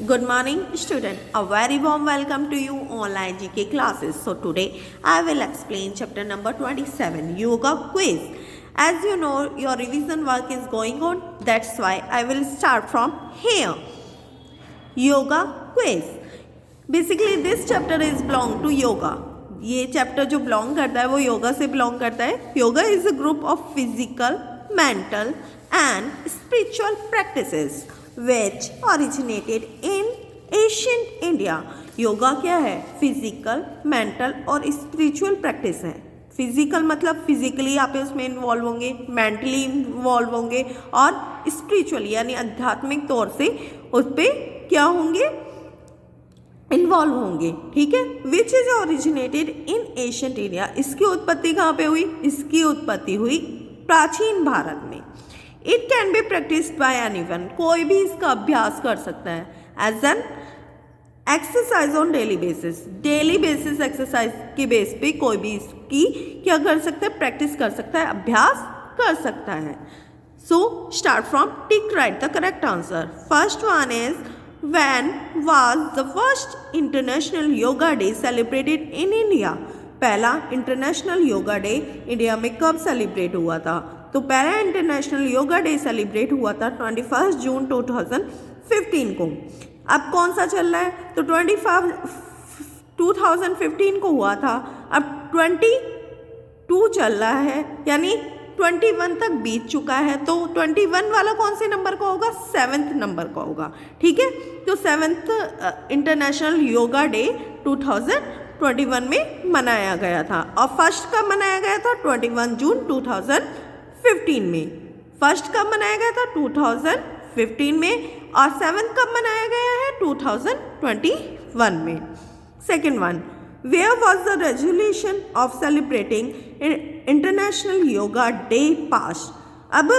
Good morning, student. A very warm welcome to you online GK classes. So today I will explain chapter number 27, Yoga Quiz. As you know, your revision work is going on. That's why I will start from here. Yoga Quiz. Basically, this chapter is belong to yoga. ये chapter जो belong करता है वो योगा से belong करता है. Yoga is a group of physical, mental and spiritual practices which originated in ancient India. Yoga क्या है? फिजिकल, मेंटल और स्पिरिचुअल प्रैक्टिस है. फिजिकल मतलब फिजिकली आप उसमें इन्वॉल्व होंगे, मेंटली इन्वॉल्व होंगे और स्पिरिचुअली यानी आध्यात्मिक तौर से उस पर क्या होंगे? इन्वॉल्व होंगे. ठीक है. Which is originated in ancient India. इसकी उत्पत्ति कहाँ पे हुई? इसकी उत्पत्ति हुई प्राचीन भारत में. It can be practised by anyone. कोई भी इसका अभ्यास कर सकता है. As an exercise on daily basis. Daily basis exercise के बेस पे कोई भी इसकी क्या कर सकता है? प्रैक्टिस कर सकता है, अभ्यास कर सकता है. So start from tick, right the correct answer. First one is when was the first international yoga day celebrated in India. पहला इंटरनेशनल योगा डे इंडिया में कब सेलिब्रेट हुआ था? तो पहला इंटरनेशनल योगा डे सेलिब्रेट हुआ था 21 जून 2015 को. अब कौन सा चल रहा है? तो 2015 को हुआ था. अब 22 चल रहा है यानी 21 तक बीत चुका है. तो 21 वाला कौन से नंबर का होगा? 7th नंबर का होगा. ठीक है. तो 7th इंटरनेशनल योगा डे 2021 में मनाया गया था. और फर्स्ट कब मनाया गया था? 21 जून 2015 में. फर्स्ट कब मनाया गया था? 2015 में. और 7th कब मनाया गया है? 2021 में. Second one, where was the resolution of celebrating International Yoga Day pass. अब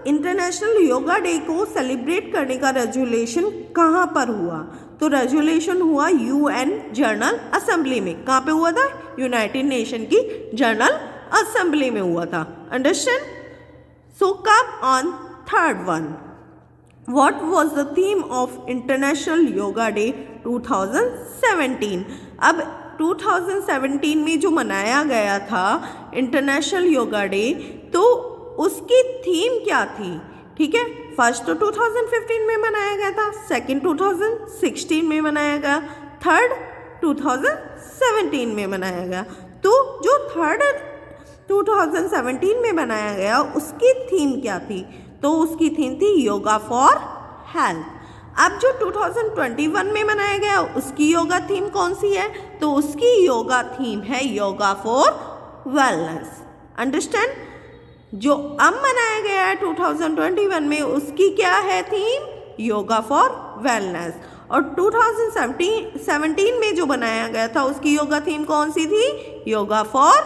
इंटरनेशनल योगा डे को सेलिब्रेट करने का रेजोल्यूशन कहाँ पर हुआ? तो रेजोल्यूशन हुआ यूएन जनरल असेंबली में. कहाँ पे हुआ था? यूनाइटेड नेशन की जनरल असेंबली में हुआ था. Understand. So come on third one. What was the theme of international Yoga day 2017. अब 2017 में जो मनाया गया था इंटरनेशनल योगा डे, तो उसकी थीम क्या थी? ठीक है. फर्स्ट तो 2015 में मनाया गया था, सेकंड 2016 में मनाया गया, थर्ड 2017 में मनाया गया. तो जो थर्ड 2017 में बनाया गया उसकी थीम क्या थी? तो उसकी थीम थी योगा फॉर हेल्थ. अब जो 2021 में मनाया गया उसकी योगा थीम कौन सी है? तो उसकी योगा थीम है योगा फॉर वेलनेस. अंडरस्टैंड. जो अब मनाया गया है 2021 में उसकी क्या है थीम? Yoga for wellness. और 2017 में जो बनाया गया था उसकी योगा थीम कौन सी थी? Yoga for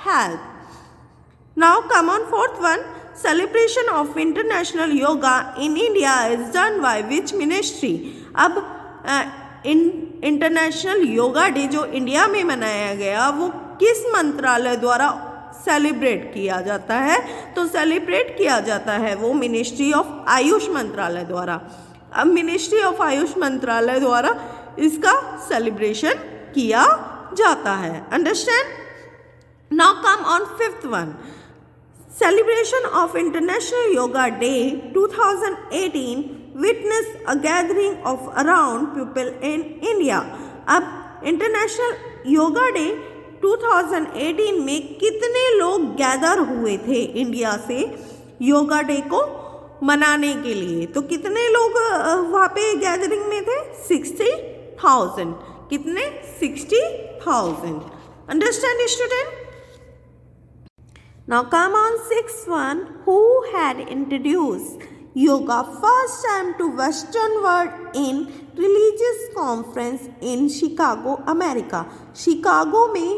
health. Now come on fourth one. Celebration of international yoga in India is done by which ministry. अब इंटरनेशनल योगा डे जो इंडिया में मनाया गया वो किस मंत्रालय द्वारा सेलिब्रेट किया जाता है? तो सेलिब्रेट किया जाता है वो मिनिस्ट्री ऑफ आयुष मंत्रालय द्वारा. अब मिनिस्ट्री ऑफ आयुष मंत्रालय द्वारा इसका सेलिब्रेशन किया जाता है. Understand. Now come on fifth one. Celebration of International Yoga Day 2018 witnessed a gathering of around people in India. अब इंटरनेशनल योगा डे 2018 में कितने लोग गैदर हुए थे इंडिया से योगा डे को मनाने के लिए? तो कितने लोग वहाँ पे गैदरिंग में थे? 60,000. कितने? 60,000. Understand student. Now come on sixth one. Who had introduced yoga first time to Western world in religious conference in Chicago, America. Chicago में,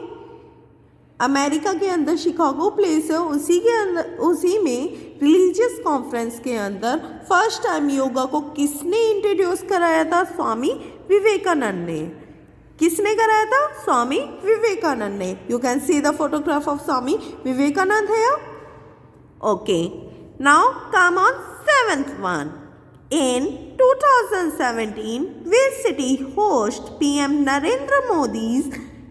अमेरिका के अंदर शिकागो प्लेस है, उसी में रिलीजियस कॉन्फ्रेंस के अंदर फर्स्ट टाइम योगा को किसने इंट्रोड्यूस कराया था? स्वामी विवेकानंद ने. किसने कराया था? स्वामी विवेकानंद ने. You can see the photograph of Swami Vivekananda है. Okay. Now come on seventh one. In 2017, which city host PM Narendra Modi's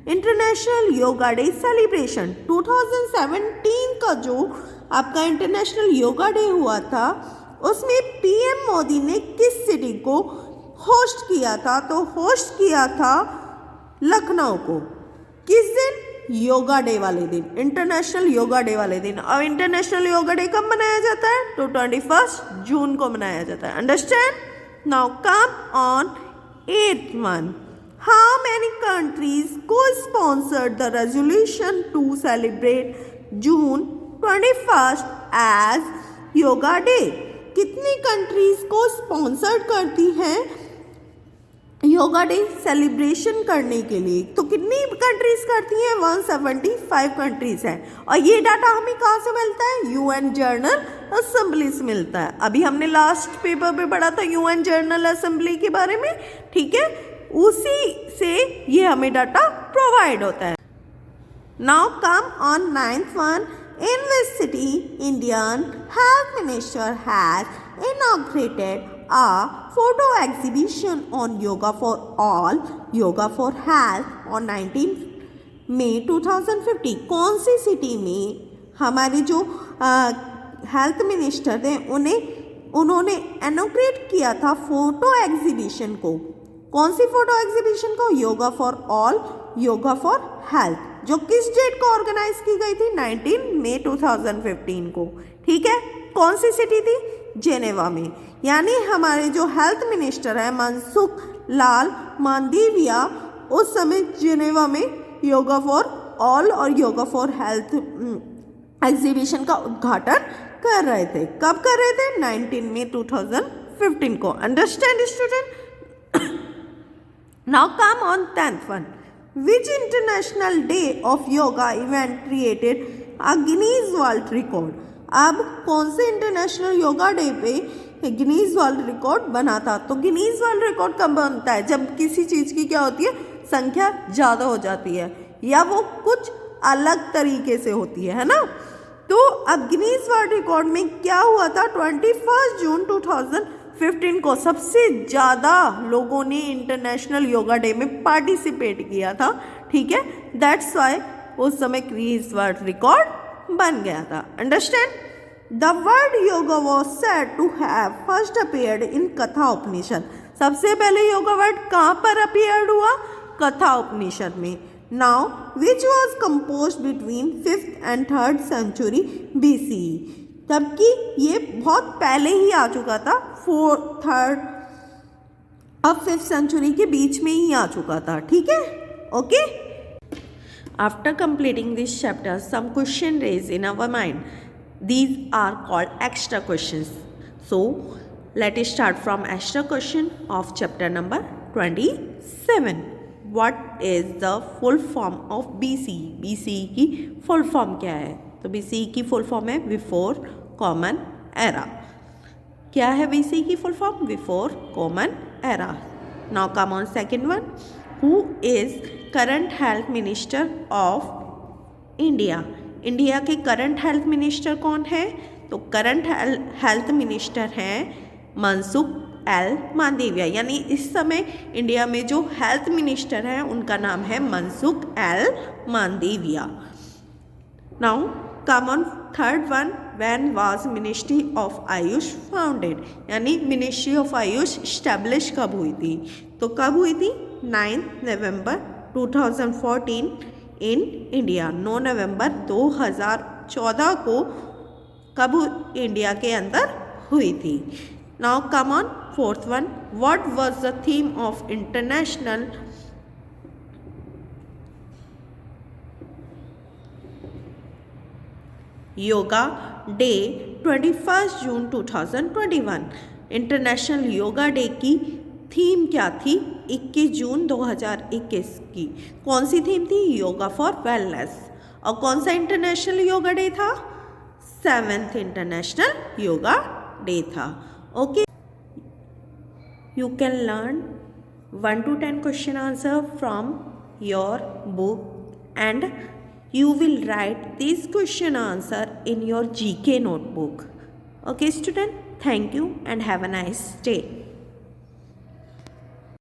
International Yoga Day celebration? 2017 का जो आपका इंटरनेशनल योगा डे हुआ था उसमें पीएम मोदी ने किस सिटी को होस्ट किया था? तो होस्ट किया था लखनऊ को। किस दिन? योगा डे वाले दिन, इंटरनेशनल योगा डे वाले दिन। और इंटरनेशनल योगा डे कब मनाया जाता है? तो 21 जून को मनाया जाता है। Understand? Now come on 8th one. How many countries co-sponsored the resolution to celebrate June 21st as Yoga Day? कितनी कंट्रीज को स्पॉन्सर्ड करती हैं योगा डे सेलिब्रेशन करने के लिए? तो कितनी कंट्रीज करती हैं? 175 कंट्रीज हैं। और ये डाटा हमें कहाँ से मिलता है? यूएन जनरल असेंबली से मिलता है। अभी हमने लास्ट पेपर पे पढ़ा था यूएन जनरल असेंबली के बारे में, ठीक है? उसी से ये हमें डाटा प्रोवाइड होता है। Now come on 9th one. In which city Indian Health Minister has inaugurated a photo exhibition on Yoga for All, Yoga for Health on 19 May 2050? कौन सी सिटी में हमारे जो हेल्थ मिनिस्टर थे उन्होंने इनॉग्रेट किया था फोटो एग्जीबिशन को? कौन सी फोटो एग्जीबिशन को? Yoga for all, yoga for health, जो किस डेट को ऑर्गेनाइज की गई थी? 19 मई 2015 को, ठीक है? कौन सी सिटी थी? जेनेवा में। यानी हमारे जो हेल्थ मिनिस्टर है मनसुख लाल मांडविया उस समय जेनेवा में योगा फॉर ऑल और योगा फॉर हेल्थ एग्जीबिशन का उद्घाटन कर रहे थे। कब कर रहे थे? 19 मई 2015 को। Understand student? Now come on 10th one. Which international day of yoga event created a Guinness World Record? अब कौन से इंटरनेशनल योगा डे पे गिनीज वर्ल्ड रिकॉर्ड बना था? तो गिनीज वर्ल्ड रिकॉर्ड कब बनता है? जब किसी चीज़ की क्या होती है? संख्या ज़्यादा हो जाती है या वो कुछ अलग तरीके से होती है ना? तो अब गिनीज वर्ल्ड रिकॉर्ड में क्या हुआ था? 21 जून 2015 को सबसे ज़्यादा लोगों ने इंटरनेशनल योगा डे में पार्टिसिपेट किया था, ठीक है? दैट्स वाई उस समय गिनीज वर्ल्ड रिकॉर्ड बन गया था। Understand? The word yoga was said to have first appeared in Katha Upanishad. सबसे पहले योगा वर्ड कहाँ पर अपीयर्ड हुआ? कथा उपनिषद में। Now which was compose between 5th and 3rd century BCE। जबकि ये बहुत पहले ही आ चुका था, 4th, 3rd और 5th century के बीच में ही आ चुका था, ठीक है? Okay. After completing this chapter, some question raised in our mind. These are called extra questions. So, let us start from extra question of chapter number 27. What is the full form of BCE? BCE की full form क्या है? तो BCE की full form है Before Common Era. क्या है BCE की full form? Before Common Era. Now come on second one. Who is current health minister of India? India के करंट हेल्थ मिनिस्टर कौन है? तो करंट हेल्थ मिनिस्टर हैं मनसुख एल मांडविया। यानी इस समय इंडिया में जो हेल्थ मिनिस्टर हैं उनका नाम है Mansukh L Mandaviya. Now come on third one. When was ministry of Ayush founded? यानी मिनिस्ट्री ऑफ आयुष स्टैब्लिश कब हुई थी? तो कब हुई थी? 9 नवंबर 2014 इन इंडिया। 9 नवंबर 2014 को कब इंडिया के अंदर हुई थी? Now come on fourth one. What was the theme of international Yoga day 21 June 2021? International Yoga day की थीम क्या थी 21 जून 2021 की? कौन सी थीम थी? Yoga for wellness. और कौन सा इंटरनेशनल योगा डे था? 7th इंटरनेशनल योगा डे था। Okay, you can learn 1 to 10 question answer from your book and you will write this question answer in your GK notebook. Okay student? Thank you and have a nice day.